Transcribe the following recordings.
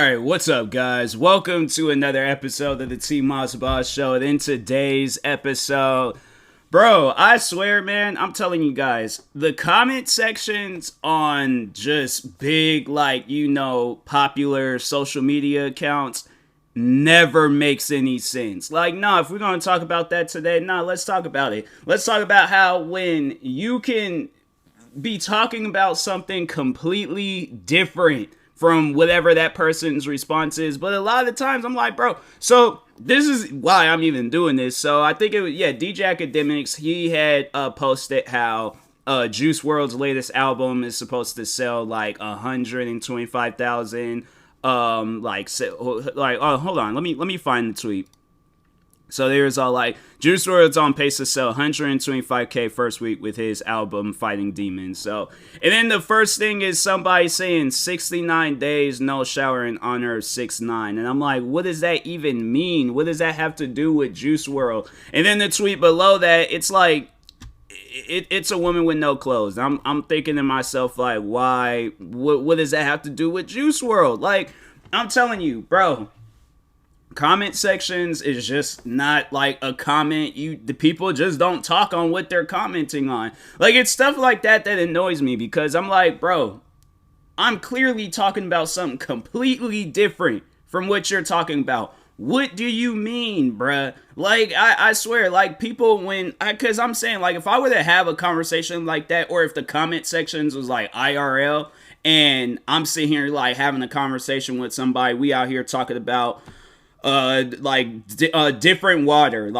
Alright, what's up, guys? Welcome to another episode of the TMossBoss show. And in today's episode, bro, I swear, man, I'm telling you guys, the comment sections on just big, popular social media accounts never makes any sense. If we're going to talk about that today, let's talk about it. Let's talk about how when you can be talking about something completely different from whatever that person's response is. But a lot of the times I'm like, bro, so this is why I'm even doing this. So I think it was, DJ Academics, he had posted how Juice WRLD's latest album is supposed to sell like 125,000. Hold on, let me find the tweet. So there's all like, Juice WRLD's on pace to sell 125K first week with his album Fighting Demons. So, and then the first thing is somebody saying 69 days no shower in honor of 6ix9ine. And I'm like, what does that even mean? What does that have to do with Juice WRLD? And then the tweet below that, it's like, it's a woman with no clothes. I'm thinking to myself, like, why? What does that have to do with Juice WRLD? Like, I'm telling you, bro. Comment sections is just not like a comment. The people just don't talk on what they're commenting on. Like, it's stuff like that annoys me, because I'm like, bro, I'm clearly talking about something completely different from what you're talking about. What do you mean, bruh? Like, I swear, like, people because I'm saying, like, if I were to have a conversation like that, or if the comment sections was like IRL, and I'm sitting here like having a conversation with somebody, we out here talking about different water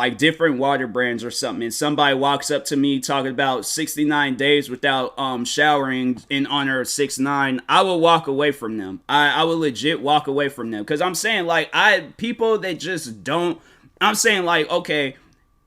brands or something, and somebody walks up to me talking about 69 days without showering in honor of 6ix9ine, I will walk away from them. I will legit walk away from them, because I'm saying, like, people that just don't, I'm saying, like, okay,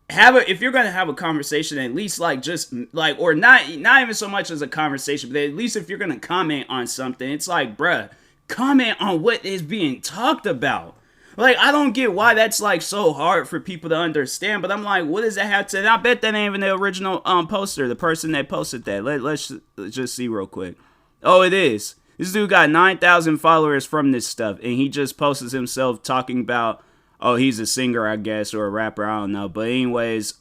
if you're gonna have a conversation, at least or not even so much as a conversation, but at least if you're gonna comment on something, it's like, bruh, comment on what is being talked about. Like, I don't get why that's, like, so hard for people to understand, but I'm like, what does that have to... And I bet that ain't even the original poster, the person that posted that. Let's just see real quick. Oh, it is. This dude got 9,000 followers from this stuff, and he just posts himself talking about, oh, he's a singer, I guess, or a rapper, I don't know. But anyways,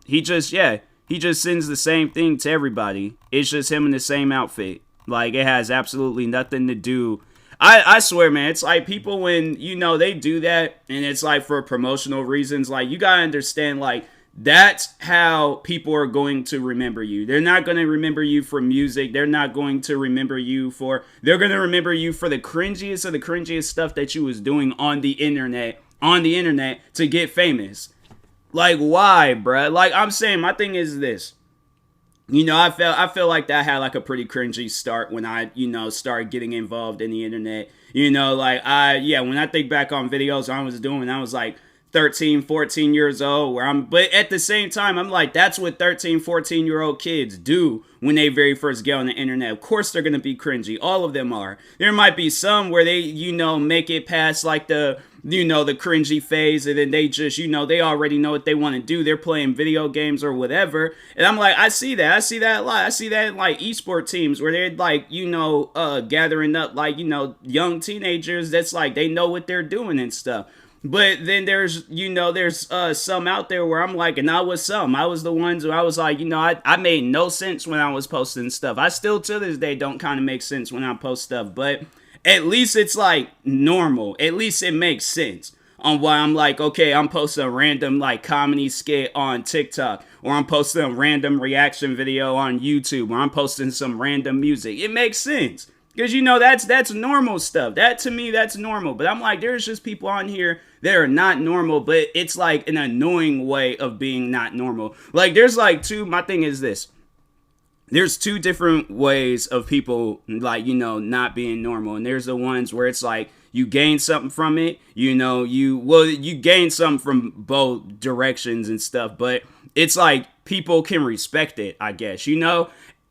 he just sends the same thing to everybody. It's just him in the same outfit. Like, it has absolutely nothing to do... I swear, man, it's like people when, they do that, and it's like for promotional reasons, like, you gotta understand, like, that's how people are going to remember you. They're not going to remember you for music. They're not going to remember you they're going to remember you for the cringiest of the cringiest stuff that you was doing on the internet to get famous. Like, why, bruh? Like, I'm saying, my thing is this. I feel like that had like a pretty cringy start when I, started getting involved in the internet. When I think back on videos I was doing, I was like 13, 14 years old, but at the same time, I'm like, that's what 13, 14-year-old kids do when they very first get on the internet. Of course, they're going to be cringy. All of them are. There might be some where they, make it past like the cringy phase, and then they just, they already know what they want to do. They're playing video games or whatever. And I'm like, I see that a lot. I see that in like esport teams where they're like, gathering up like, young teenagers that's like, they know what they're doing and stuff. But then there's some out there where I'm like, and I was the ones where I was like, I made no sense when I was posting stuff. I still to this day don't kind of make sense when I post stuff, but at least it's like normal. At least it makes sense on why I'm like, okay, I'm posting a random like comedy skit on TikTok, or I'm posting a random reaction video on YouTube, or I'm posting some random music. It makes sense. Because, that's normal stuff. That, to me, that's normal. But I'm like, there's just people on here that are not normal, but it's like an annoying way of being not normal. Like, there's like my thing is this. There's two different ways of people, like, not being normal. And there's the ones where it's like, you gain something from it. You gain something from both directions and stuff. But it's like, people can respect it, I guess,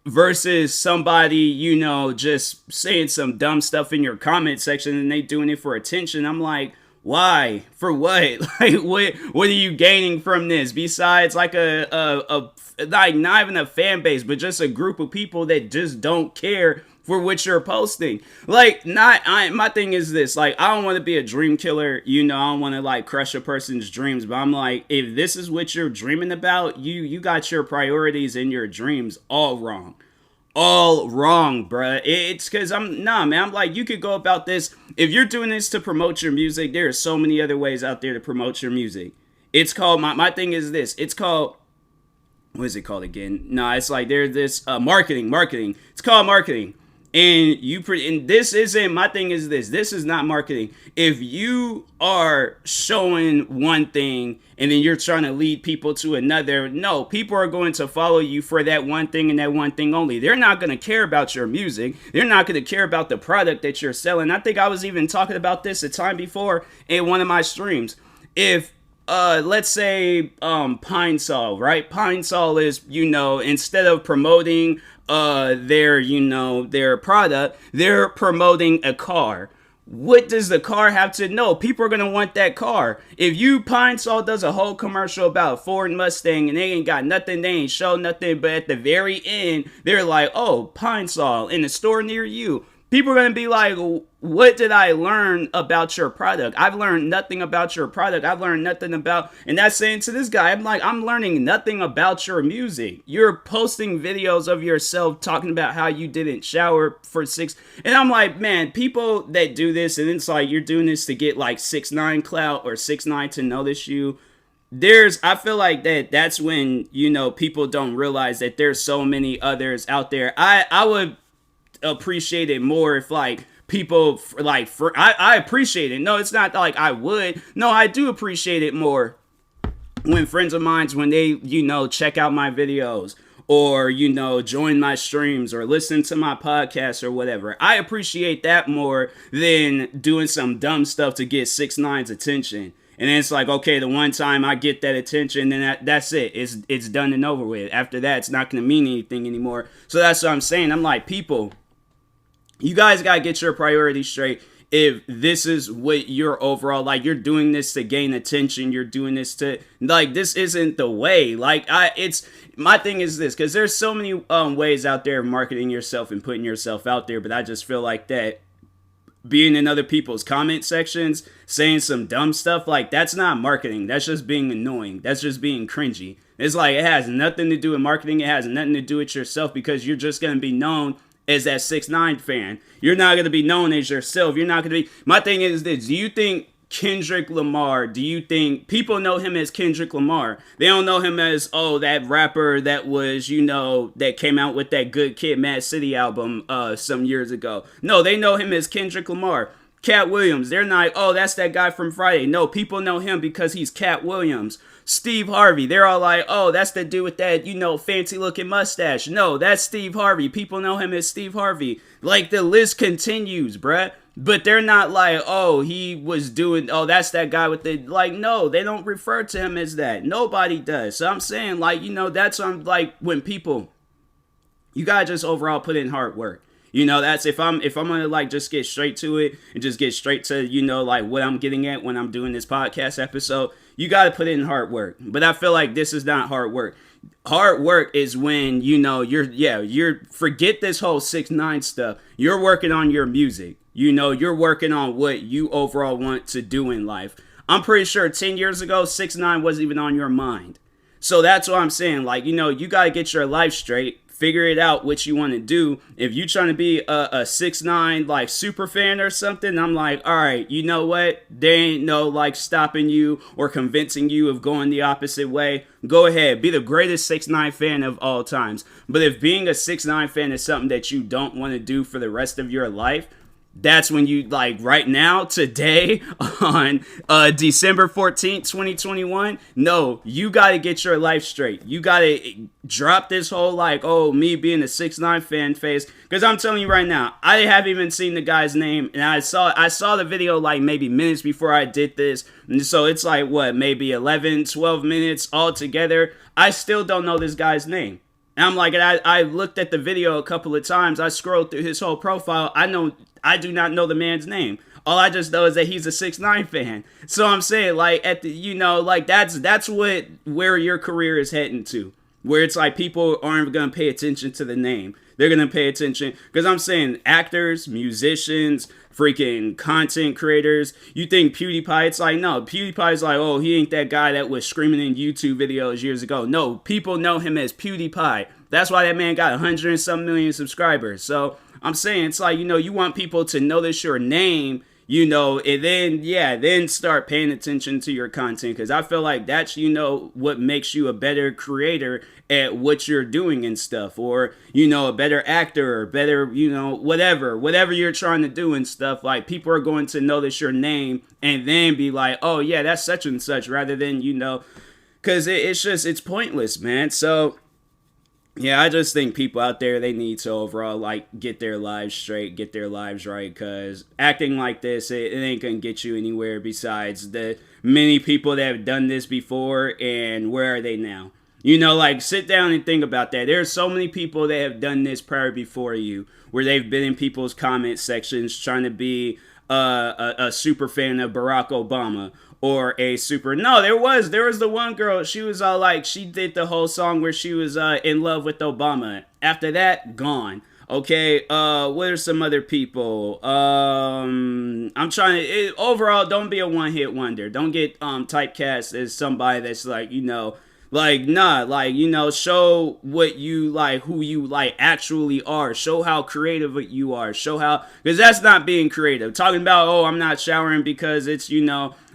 versus somebody, just saying some dumb stuff in your comment section and they doing it for attention. I'm like, why? For what? Like, what are you gaining from this? Besides, like, like, not even a fan base, but just a group of people that just don't care for what you're posting. Like, my thing is this, like, I don't want to be a dream killer, you know, I don't want to like crush a person's dreams, but I'm like, if this is what you're dreaming about, you got your priorities and your dreams all wrong. All wrong, bruh. It's because I'm like, you could go about this. If you're doing this to promote your music, there are so many other ways out there to promote your music. It's called, my thing is this, it's called, what is it called again? No, it's like there's this marketing. It's called marketing. And and this isn't, my thing is this is not marketing. If you are showing one thing and then you're trying to lead people to another, no, people are going to follow you for that one thing and that one thing only. They're not going to care about your music. They're not going to care about the product that you're selling. I think I was even talking about this a time before in one of my streams. If let's say Pine Sol, right? Pine Sol is, you know, instead of promoting their product, they're promoting a car. What does the car have to know? People are going to want that car. If Pine Sol does a whole commercial about Ford Mustang and they ain't got nothing, they ain't show nothing, but at the very end, they're like, oh, Pine Sol in the store near you. People are going to be like, what did I learn about your product? I've learned nothing about your product. I've learned nothing about, and that's saying to this guy, I'm like, I'm learning nothing about your music. You're posting videos of yourself talking about how you didn't shower for 6, and I'm like, man, people that do this, and it's like, you're doing this to get like 6ix9ine clout or 6ix9ine to notice you. I feel like that's when, you know, people don't realize that there's so many others out there. I would appreciate it more if like people like I appreciate it. No, it's not like I would. No, I do appreciate it more when friends of mine, when they, you know, check out my videos or, you know, join my streams or listen to my podcast or whatever. I appreciate that more than doing some dumb stuff to get 6ix9ine's attention. And then it's like, okay, the one time I get that attention, then that's it. It's done and over with. After that, it's not going to mean anything anymore. So that's what I'm saying. I'm like, people, you guys got to get your priorities straight. If this is what you're overall, like, you're doing this to gain attention, you're doing this to, like, this isn't the way. Like, my thing is this, because there's so many ways out there of marketing yourself and putting yourself out there, but I just feel like that being in other people's comment sections, saying some dumb stuff, like, that's not marketing. That's just being annoying. That's just being cringy. It's like, it has nothing to do with marketing. It has nothing to do with yourself, because you're just going to be known as that 6ix9ine fan. You're not going to be known as yourself. You're not going to be, my thing is this, do you think Kendrick Lamar, do you think people know him as Kendrick Lamar? They don't know him as, oh, that rapper that was, you know, that came out with that Good Kid, Mad City album some years ago. No, they know him as Kendrick Lamar. Cat Williams, they're not, oh, that's that guy from Friday. No, people know him because he's Cat Williams. Steve Harvey, they're all like, oh, that's the dude with that, you know, fancy looking mustache. No, that's Steve Harvey. People know him as Steve Harvey. Like, the list continues, bruh. But they're not like, oh, he was doing, oh, that's that guy with the, like, no, they don't refer to him as that. Nobody does. So I'm saying, like, you know, that's like, when people, you gotta just overall put in hard work. You know, that's if I'm gonna like just get straight to it and just get straight to, you know, like what I'm getting at when I'm doing this podcast episode, you got to put in hard work. But I feel like this is not hard work. Hard work is when, you know, you're forget this whole 6ix9ine stuff. You're working on your music. You know, you're working on what you overall want to do in life. I'm pretty sure 10 years ago, 6ix9ine wasn't even on your mind. So that's what I'm saying. Like, you know, you got to get your life straight. Figure it out what you want to do. If you're trying to be a 6ix9ine like super fan or something, I'm like, all right, you know what? There ain't no like stopping you or convincing you of going the opposite way. Go ahead, be the greatest 6ix9ine fan of all times. But if being a 6ix9ine fan is something that you don't want to do for the rest of your life, that's when you, like, right now, today, on December 14th, 2021, no, you got to get your life straight. You got to drop this whole, like, oh, me being a 6ix9ine fan phase. Because I'm telling you right now, I haven't even seen the guy's name. And I saw the video, like, maybe minutes before I did this. And so it's like, what, maybe 11, 12 minutes all together. I still don't know this guy's name. And I'm like, I looked at the video a couple of times. I scrolled through his whole profile. I do not know the man's name. All I just know is that he's a 6ix9ine fan. So I'm saying, like, at the, you know, like, that's where your career is heading to. where it's like people aren't going to pay attention to the name. They're going to pay attention because I'm saying actors, musicians, freaking content creators. You think PewDiePie, it's like, no, PewDiePie's like, oh, he ain't that guy that was screaming in YouTube videos years ago. No, people know him as PewDiePie. That's why that man got 100 and some million subscribers. So I'm saying, it's like, you want people to notice your name, and then start paying attention to your content, because I feel like that's, what makes you a better creator at what you're doing and stuff, or, a better actor, or better, whatever you're trying to do and stuff. Like, people are going to notice your name and then be like, oh yeah, that's such and such, rather than, because it's pointless, man. So yeah, I just think people out there, they need to overall, like, get their lives straight, get their lives right, because acting like this, it ain't gonna get you anywhere besides the many people that have done this before, and where are they now? Like, sit down and think about that. There's so many people that have done this prior before you, where they've been in people's comment sections trying to be a super fan of Barack Obama, or a super, no, there was the one girl, she was like, she did the whole song where she was in love with Obama. After that, gone. Okay, what are some other people? I'm trying to, overall, don't be a one-hit wonder. Don't get typecast as somebody that's like, show what you like, who you like actually are. Show how creative you are. Show how, because that's not being creative. Talking about, oh, I'm not showering because it's,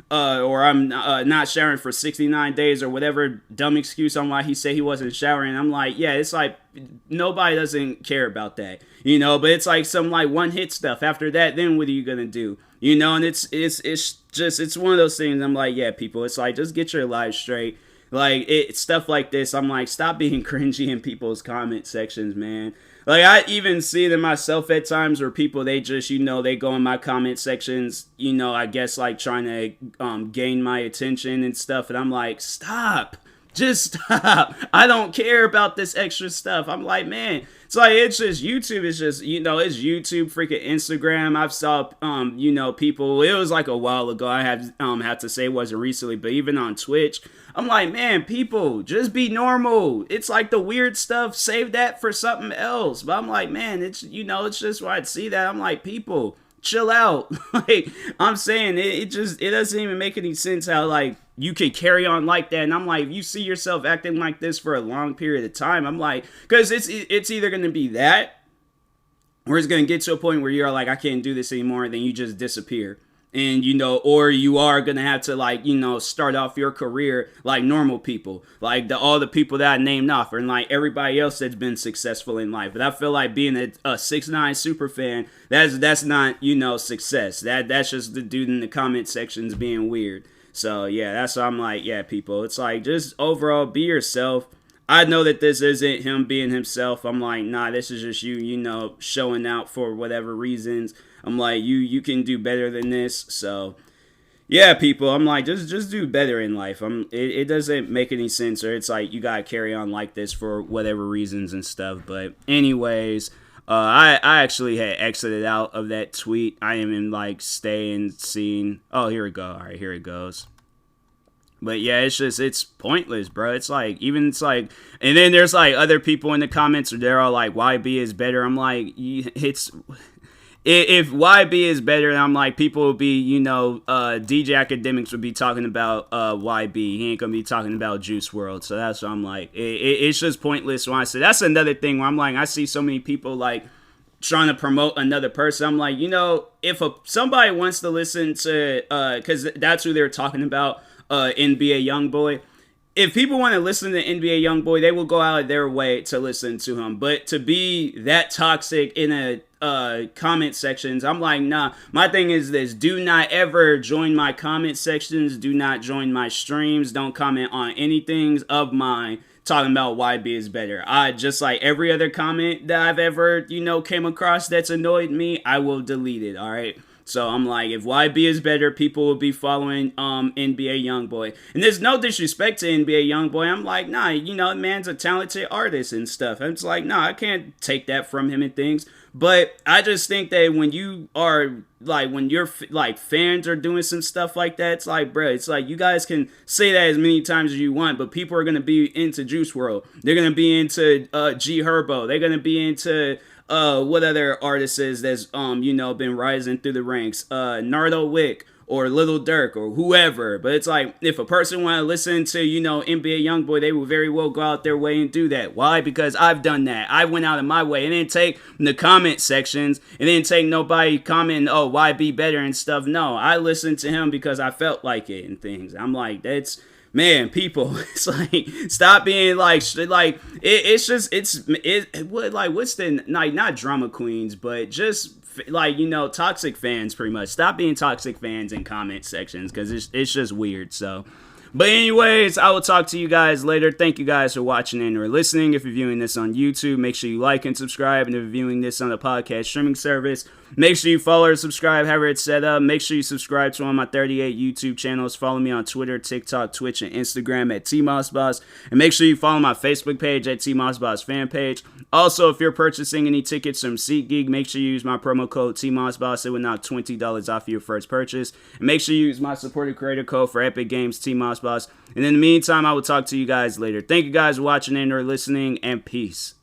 or I'm not showering for 69 days, or whatever dumb excuse on why he said he wasn't showering. I'm like, yeah, it's like, nobody doesn't care about that, but it's like some like one hit stuff. After that, then what are you going to do? And it's one of those things. I'm like, yeah, people, it's like, just get your lives straight. Like, stuff like this, I'm like, stop being cringy in people's comment sections, man. Like, I even see it in myself at times where people, they just, they go in my comment sections, I guess, like, trying to gain my attention and stuff. And I'm like, stop. Just stop. I don't care about this extra stuff. I'm like, man, it's like, it's just YouTube. It's just, it's YouTube, freaking Instagram. I've saw, people, it was like a while ago. I have to say it wasn't recently, but even on Twitch, I'm like, man, people, just be normal. It's like the weird stuff, save that for something else. But I'm like, man, it's, it's just why I'd see that. I'm like, people, chill out. Like, I'm saying, it doesn't even make any sense how, like, you can carry on like that. And I'm like, if you see yourself acting like this for a long period of time, I'm like, because it's either going to be that, or it's going to get to a point where you're like, I can't do this anymore, and then you just disappear. And, or you are going to have to, like, start off your career like normal people, like all the people that I named off, and like everybody else that's been successful in life. But I feel like being a 6ix9ine super fan, that's not, success. That's just the dude in the comment sections being weird. So yeah, that's why I'm like, yeah, people, it's like, just overall be yourself. I know that this isn't him being himself. I'm like, nah, this is just you, showing out for whatever reasons. I'm like, you can do better than this. So yeah, people, I'm like, just do better in life. It doesn't make any sense, or it's like you gotta carry on like this for whatever reasons and stuff. But anyways, I actually had exited out of that tweet. I am in like staying scene. Oh, here we go. All right, here it goes. But yeah, it's pointless, bro. It's like, and then there's like other people in the comments, or they're all like, YB is better. I'm like, if YB is better, I'm like, people will be, DJ Academics would be talking about YB. He ain't gonna be talking about Juice WRLD. So that's what I'm like. It's just pointless when I say. That's another thing where I'm like, I see so many people like trying to promote another person. I'm like, if somebody wants to listen to, because that's who they're talking about, NBA YoungBoy. If people want to listen to NBA YoungBoy, they will go out of their way to listen to him. But to be that toxic in a comment sections, I'm like, nah. My thing is this: do not ever join my comment sections. Do not join my streams. Don't comment on anything of mine talking about YB is better. I just, like every other comment that I've ever, came across that's annoyed me, I will delete it. All right. So I'm like, if YB is better, people will be following NBA YoungBoy. And there's no disrespect to NBA YoungBoy. I'm like, nah, you know, man's a talented artist and stuff. And it's like, nah, I can't take that from him and things. But I just think that when you are like, when your like fans are doing some stuff like that, it's like, bro, it's like you guys can say that as many times as you want, but people are gonna be into Juice WRLD. They're gonna be into G Herbo. They're gonna be into what other artists is that's you know, been rising through the ranks, Nardo Wick or Little Durk or whoever. But it's like, if a person want to listen to, you know, NBA YoungBoy, they will very well go out their way and do that. Why? Because I've done that. I went out of my way. It didn't take the comment sections. It didn't take nobody commenting, oh, why be better and stuff. No, I listened to him because I felt like it and things. I'm like, that's, man, people, it's like, stop being like it's just, what's the, like, not drama queens, but just, like, you know, toxic fans, pretty much. Stop being toxic fans in comment sections, because it's just weird. So, but anyways, I will talk to you guys later. Thank you guys for watching and or listening. If you're viewing this on YouTube, make sure you like and subscribe. And if you're viewing this on a podcast streaming service, make sure you follow or subscribe, however it's set up. Make sure you subscribe to one of my 38 YouTube channels. Follow me on Twitter, TikTok, Twitch, and Instagram at TMossBoss. And make sure you follow my Facebook page at TMossBoss fan page. Also, if you're purchasing any tickets from SeatGeek, make sure you use my promo code TMossBoss. It will knock $20 off your first purchase. And make sure you use my supported creator code for Epic Games, TMossBoss. And in the meantime, I will talk to you guys later. Thank you guys for watching and or listening, and peace.